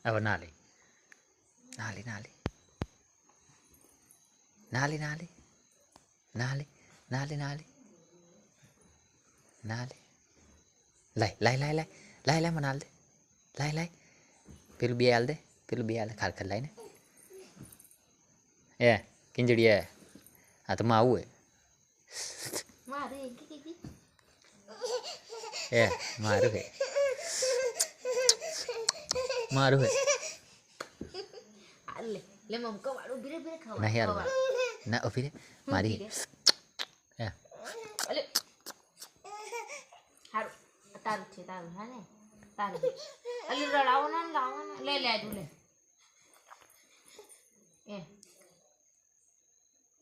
હવે નાલી નાલી નાલી નાલી નાલી નાલી નાલી નાલી નાલી લાય લાય લાય લાય લાય લાય મને હાલ દે લાય લાય પેલું બે હાલ દે ખાર લાય ને એ કિંજડી એ આ તો માં આવું એ મારું હે મારું હે લે મમ કવાડું બીરે બીરે ખાવા નહીં યાર ના ઓફી મારી એ અલે હારું તારું છે તારું હા ને તારું અલી રડાવો ના લાવો ને લે લે આડું લે એ